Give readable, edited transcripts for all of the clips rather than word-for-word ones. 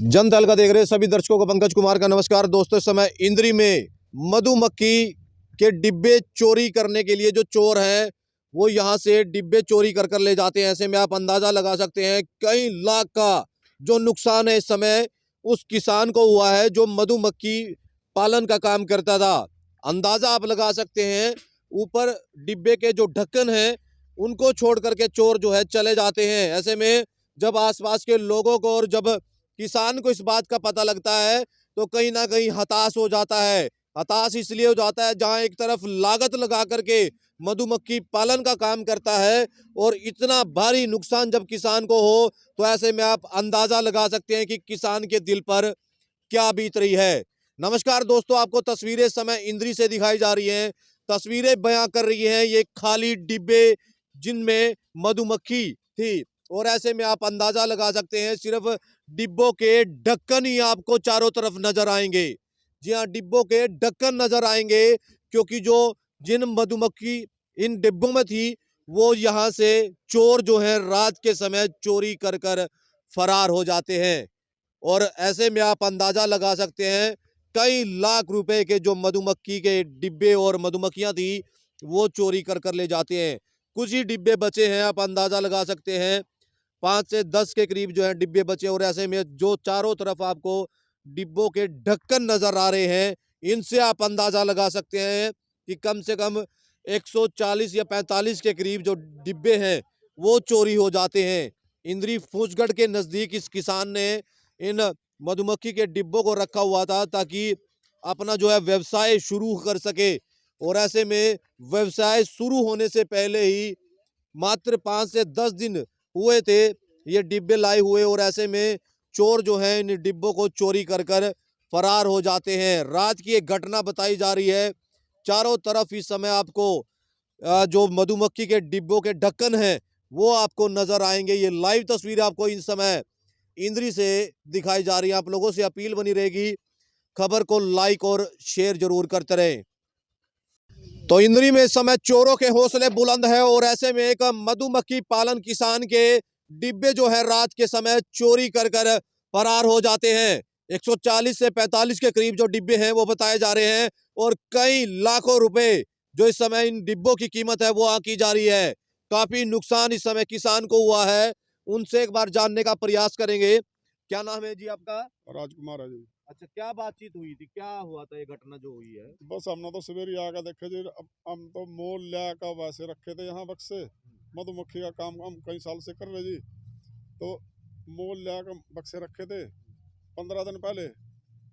जन तहलका देख रहे सभी दर्शकों को पंकज कुमार का नमस्कार। दोस्तों, इस समय इंद्री में मधुमक्खी के डिब्बे चोरी करने के लिए जो चोर हैं वो यहां से डिब्बे चोरी कर कर ले जाते हैं। ऐसे में आप अंदाजा लगा सकते हैं कई लाख का जो नुकसान है इस समय उस किसान को हुआ है जो मधुमक्खी पालन का काम करता था। अंदाजा आप लगा सकते हैं, ऊपर डिब्बे के जो ढक्कन है उनको छोड़ करके चोर जो है चले जाते हैं। ऐसे में जब आसपास के लोगों को और जब किसान को इस बात का पता लगता है तो कहीं ना कहीं हताश हो जाता है। हताश इसलिए हो जाता है जहां एक तरफ लागत लगा करके मधुमक्खी पालन का काम करता है और इतना भारी नुकसान जब किसान को हो तो ऐसे में आप अंदाजा लगा सकते हैं कि किसान के दिल पर क्या बीत रही है। नमस्कार दोस्तों, आपको तस्वीरें इस समय इंद्री से दिखाई जा रही हैं। तस्वीरें बयां कर रही हैं ये खाली डिब्बे जिनमें मधुमक्खी थी और ऐसे में आप अंदाजा लगा सकते हैं सिर्फ डिब्बों के ढक्कन ही आपको चारों तरफ नजर आएंगे। जी हाँ, डिब्बों के ढक्कन नजर आएंगे क्योंकि जो जिन मधुमक्खी इन डिब्बों में थी वो यहां से चोर जो है रात के समय चोरी कर कर फरार हो जाते हैं। और ऐसे में आप अंदाजा लगा सकते हैं कई लाख रुपए के जो मधुमक्खी के डिब्बे और मधुमक्खियां थी वो चोरी कर कर ले जाते हैं। कुछ ही डिब्बे बचे हैं, आप अंदाजा लगा सकते हैं 5 से 10 के करीब जो है डिब्बे बचे। और ऐसे में जो चारों तरफ आपको डिब्बों के ढक्कन नजर आ रहे हैं इनसे आप अंदाजा लगा सकते हैं कि कम से कम 140 या 45 के करीब जो डिब्बे हैं वो चोरी हो जाते हैं। इंद्री फूसगढ़ के नजदीक इस किसान ने इन मधुमक्खी के डिब्बों को रखा हुआ था ताकि अपना जो है व्यवसाय शुरू कर सके। और ऐसे में व्यवसाय शुरू होने से पहले ही मात्र 5 से 10 दिन हुए थे ये डिब्बे लाए हुए और ऐसे में चोर जो है इन डिब्बों को चोरी कर कर फरार हो जाते हैं। रात की एक घटना बताई जा रही है। चारों तरफ इस समय आपको जो मधुमक्खी के डिब्बों के ढक्कन हैं वो आपको नजर आएंगे। ये लाइव तस्वीर आपको इस समय इंद्री से दिखाई जा रही है। आप लोगों से अपील बनी रहेगी, खबर को लाइक और शेयर जरूर करते रहें। तो इंद्री में इस समय चोरों के हौसले बुलंद है और ऐसे में एक मधुमक्खी पालन किसान के डिब्बे जो है रात के समय चोरी कर कर फरार हो जाते हैं। 140 से 45 के करीब जो डिब्बे हैं वो बताए जा रहे हैं और कई लाखों रुपए जो इस समय इन डिब्बों की कीमत है वो आंकी जा रही है। काफी नुकसान इस समय किसान को हुआ है। उनसे एक बार जानने का प्रयास करेंगे। क्या नाम है जी आपका? राजकुमार है जी। अच्छा, क्या बातचीत हुई थी, क्या हुआ था ये घटना जो हुई है? बस हमने तो सवेरे आकर देखे जी। अब हम तो मोल लिया का वैसे रखे थे यहाँ बक्से। मधुमक्खी का काम हम कई साल से कर रहे जी। तो मोल लिया का बक्से रखे थे 15 दिन पहले।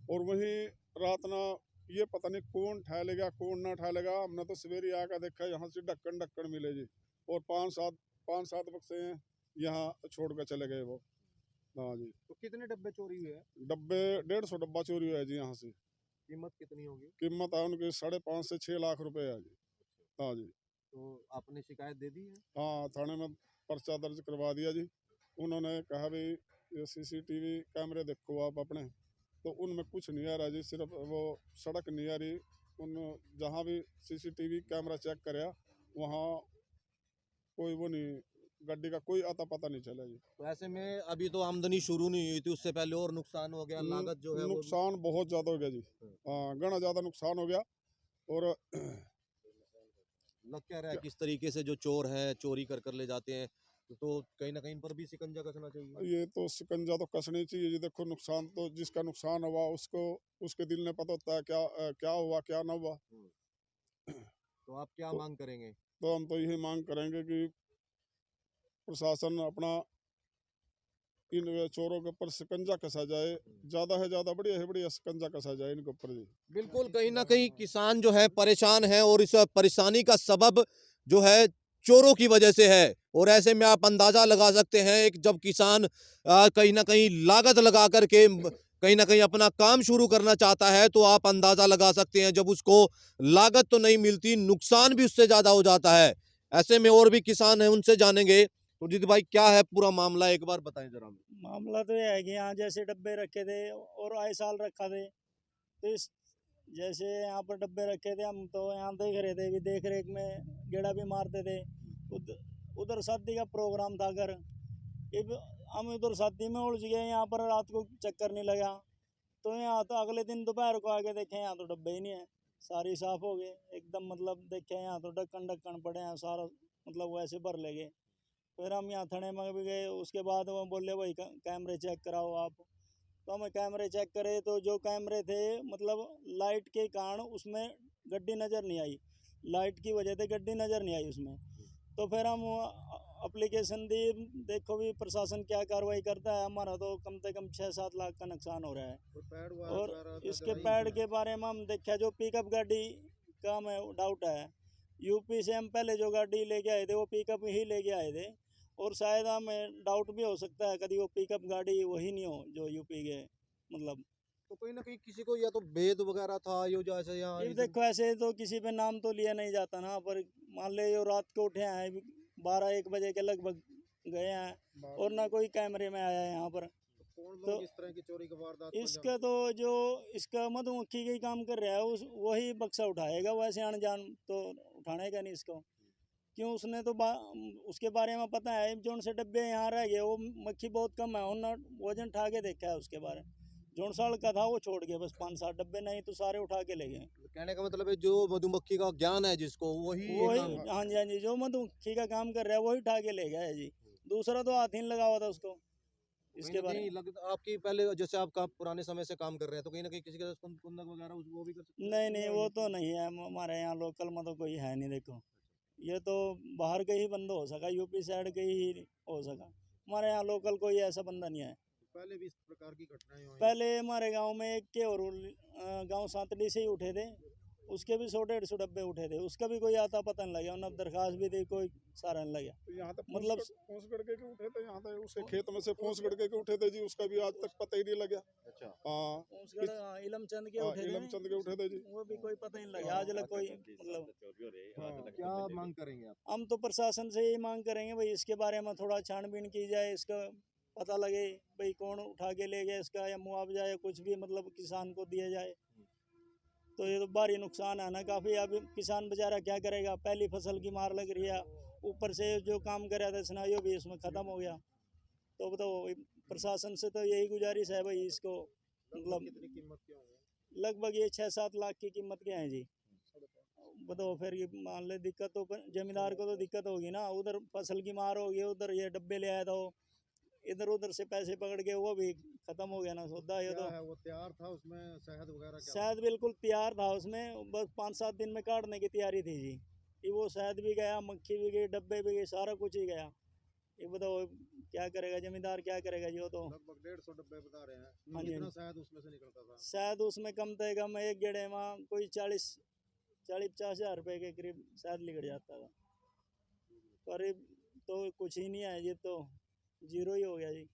और वहीं रात ना ये पता नहीं कौन ठा लेगा कौन ना ठा लेगा। हमने तो सवेरे आकर देखा यहाँ से ढक्कन ढक्कन मिले जी। और 5-7 बक्से हैं यहाँ छोड़ कर चले गए वो। हाँ जी। तो कितने डब्बे चोरी हुए हैं? डब्बे 150 डब्बा चोरी हुआ है जी यहाँ से। कीमत कितनी होगी? कीमत है उनकी 5.5 से 6 लाख रुपए है जी। हाँ जी। तो आपने शिकायत दे दी है? हाँ, थाने में पर्चा दर्ज करवा दिया जी। उन्होंने कहा भी ये सीसीटीवी कैमरे देखो आप अपने, तो उनमें कुछ नहीं आ रहा जी। सिर्फ वो सड़क नहीं आ रही। उन जहाँ भी सीसीटीवी कैमरा चेक कराया वहाँ कोई वो नहीं, गड्डी का कोई आता पता नहीं चला जी। तो ऐसे में अभी तो आमदनी शुरू नहीं हुई थी, उससे पहले और नुकसान हो गया, लागत जो है वो नुकसान बहुत ज़्यादा हो गया जी। हाँ, घना ज़्यादा नुकसान हो गया। और लग क्या रहा है किस तरीके से जो चोर हैं चोरी कर कर ले जाते हैं, तो कहीं ना कहीं इन पर भी शिकंजा कसना चाहिए। ये तो शिकंजा तो कसनी चाहिए जी। देखो, नुकसान तो जिसका नुकसान हुआ उसको उसके दिल में पता होता है क्या क्या हुआ क्या ना हुआ। तो आप क्या तो, मांग करेंगे? तो हम तो यही मांग करेंगे कि प्रशासन अपना इन चोरों के ऊपर शिकंजा कसा जाए। ज़्यादा है ज़्यादा बढ़िया है बढ़िया शिकंजा कसा जाए इनके ऊपर जी। बिल्कुल, कहीं ना कहीं किसान जो है परेशान है और इस परेशानी का सबब जो है चोरों की वजह से है। और ऐसे में आप अंदाजा लगा सकते हैं एक जब किसान कहीं ना कहीं लागत लगा करके कहीं ना कहीं अपना काम शुरू करना चाहता है तो आप अंदाजा लगा सकते हैं जब उसको लागत तो नहीं मिलती, नुकसान भी उससे ज्यादा हो जाता है। ऐसे में और भी किसान है, उनसे जानेंगे। तो जीत भाई, क्या है पूरा मामला, एक बार बताएं जरा हमें। मामला तो ये है कि यहाँ जैसे डब्बे रखे थे और आए साल रखा थे, तो इस जैसे यहाँ पर डब्बे रखे थे हम तो यहाँ देख रहे थे भी, देख रेख में गेड़ा भी मारते थे। उधर शादी का प्रोग्राम था घर। अब हम इधर शादी में उलझ गए, यहाँ पर रात को चक्कर नहीं लगा, तो यहाँ तो अगले दिन दोपहर को आके देखे यहाँ तो डब्बे ही नहीं है, सारी साफ हो गए एकदम, मतलब देखे यहाँ तो ढक्कन ढक्कन पड़े हैं सारा, मतलब वैसे भर ले गए। फिर हम यहाँ थाने में भी गए, उसके बाद वो बोले भाई कैमरे चेक कराओ आप, तो हमें कैमरे चेक करे तो जो कैमरे थे मतलब लाइट के कारण उसमें गड्डी नज़र नहीं आई, लाइट की वजह से गड्डी नज़र नहीं आई उसमें। तो फिर हम एप्लीकेशन दी, देखो भी प्रशासन क्या कार्रवाई करता है, हमारा तो कम से कम 6-7 लाख का नुकसान हो रहा है। और इसके पैड के बारे में हम देखा, जो पिकअप गाड़ी का हमें डाउट है, यूपी से हम पहले जो गाड़ी लेके आए थे वो पिकअप ही लेके आए थे, और शायद हमें डाउट भी हो सकता है कभी वो पिकअप गाड़ी वही नहीं हो जो यूपी के, मतलब तो कहीं ना कहीं किसी को या तो भेद वगैरह था यो जैसे यहाँ ये देखो ऐसे तो किसी पे नाम तो लिया नहीं जाता ना, पर मान ले यो रात को उठे हैं 12-1 बजे के लगभग गए हैं और ना कोई कैमरे में आया है यहाँ पर। कौन तो लोग इस तरह की चोरी की वारदात को इसका तो जो इसका मधुमक्खी का ही काम कर रहा है उस वही बक्सा उठाएगा, वैसे अनजान तो उठाने नहीं इसको, क्यों उसने तो उसके बारे में पता है, जो उनसे डब्बे यहाँ रह गए वो मक्खी बहुत कम है, उन्होंने वजन उठा के देखा है उसके बारे में, जो साल का था वो छोड़ गए बस 5-7 डब्बे, नहीं तो सारे उठा के ले गए। कहने का मतलब है जो मधुमक्खी का ज्ञान है जिसको वही हाँ जी हाँ जी, जो मधुमक्खी का काम कर रहा है वही उठा के ले गया है जी, दूसरा तो हाथ ही नहीं लगा हुआ था उसको इसके बारे में। आपकी पहले जैसे आपका पुराने समय से काम कर रहे हैं तो कहीं ना कहीं किसी के कुंदक वगैरह वो भी कर सकते हैं? नहीं नहीं, वो तो नहीं है हमारे यहाँ लोकल में तो कोई है नहीं। देखो ये तो बाहर के ही बंदा हो सका, यूपी साइड के ही हो सका, हमारे यहाँ लोकल कोई ऐसा बंदा नहीं है। पहले भी इस प्रकार की घटनाएं हुई? पहले हमारे गांव में एक के और गांव सांतड़ी से ही उठे थे, उसके भी 100-150 डब्बे उठे थे, उसका भी कोई आता पता नहीं लगा, उन्हें दरखास्त भी दी, कोई सारा नहीं लगा। तो यहाँ तक मतलब फूस गड़के के उठे थे, यहाँ तक उसे खेत में से फूस गड़के के उठे थे जी, उसका भी आज तक पता ही नहीं लगा। अच्छा हाँ इलमचंद के उठे थे, इलमचंद के उठे थे जी, वो भी कोई पता ही नहीं लगा आज तक कोई, मतलब क्या मांग करेंगे आप? हम तो प्रशासन से यही मांग करेंगे भाई इसके बारे में थोड़ा छानबीन की जाए, इसका पता लगे भाई कौन उठा के ले गया इसका, या मुआवजा या कुछ भी मतलब किसान को दिया जाए। तो ये तो भारी नुकसान है ना काफ़ी, अब किसान बेचारा क्या करेगा, पहली फसल की मार लग रही है, ऊपर से जो काम कर रहा था सिनारियो भी इसमें ख़त्म हो गया। तो बताओ प्रशासन से तो यही गुजारिश है भाई इसको, मतलब कितनी कीमत के होंगे? लगभग ये 6-7 लाख की कीमत के हैं जी। बताओ फिर ये मान ले दिक्कत तो जमींदार को तो दिक्कत होगी ना, उधर फसल की मार होगी, उधर ये डब्बे ले आया था, इधर उधर से पैसे पकड़ के वो भी खत्म हो गया ना सौदा। ये तो है वो तैयार था उसमें शहद वगैरह क्या? शहद बिल्कुल तैयार था उसमें, बस 5-7 दिन में काटने की तैयारी थी जी, ये वो शहद भी गया, मक्खी भी गई, डब्बे भी गए, सारा कुछ ही गया। ये बताओ क्या करेगा जमींदार, क्या करेगा जी? वो तो लगभग 150 डब्बे बता रहे हैं। हाँ जी, कितना शहद उसमें से निकलता था? शायद उसमें कम से कम एक गेड़े में कोई 40-50 हज़ार रुपये के करीब शायद निकल जाता था, पर तो कुछ ही नहीं है, ये तो जीरो ही हो गया जी।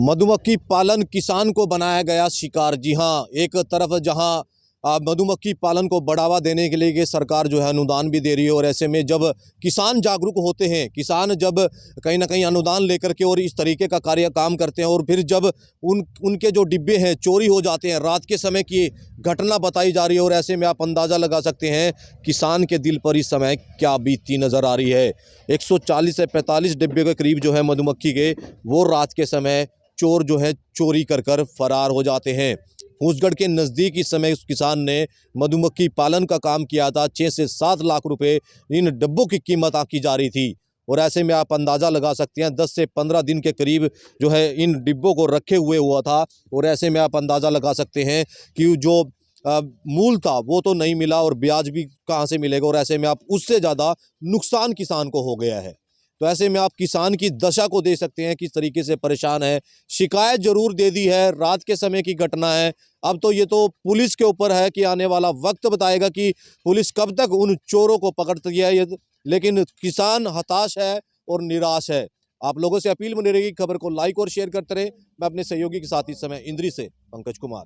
मधुमक्खी पालन किसान को बनाया गया शिकार। जी हाँ, एक तरफ जहां मधुमक्खी पालन को बढ़ावा देने के लिए सरकार जो है अनुदान भी दे रही है, और ऐसे में जब किसान जागरूक होते हैं, किसान जब कहीं ना कहीं अनुदान लेकर के और इस तरीके का काम करते हैं, और फिर जब उनके जो डिब्बे हैं चोरी हो जाते हैं, रात के समय की घटना बताई जा रही है, और ऐसे में आप अंदाज़ा लगा सकते हैं किसान के दिल पर इस समय क्या बीतती नज़र आ रही है। 140 से 45 डिब्बे के करीब जो है मधुमक्खी के, वो रात के समय चोर जो है चोरी कर फरार हो जाते हैं। फूसगढ़ के नज़दीक इस समय उस किसान ने मधुमक्खी पालन का काम किया था। 6 से 7 लाख रुपए इन डब्बों की कीमत आंकी जा रही थी, और ऐसे में आप अंदाज़ा लगा सकते हैं 10 से 15 दिन के करीब जो है इन डिब्बों को रखे हुए हुआ था, और ऐसे में आप अंदाज़ा लगा सकते हैं कि जो मूल था वो तो नहीं मिला, और ब्याज भी कहाँ से मिलेगा, और ऐसे में आप उससे ज़्यादा नुकसान किसान को हो गया है। तो ऐसे में आप किसान की दशा को देख सकते हैं किस तरीके से परेशान है। शिकायत जरूर दे दी है, रात के समय की घटना है, अब तो ये तो पुलिस के ऊपर है कि आने वाला वक्त बताएगा कि पुलिस कब तक उन चोरों को पकड़ती है। लेकिन किसान हताश है और निराश है। आप लोगों से अपील बनी रहेगी, खबर को लाइक और शेयर करते रहे। मैं अपने सहयोगी के साथ इस समय इंद्री से पंकज कुमार।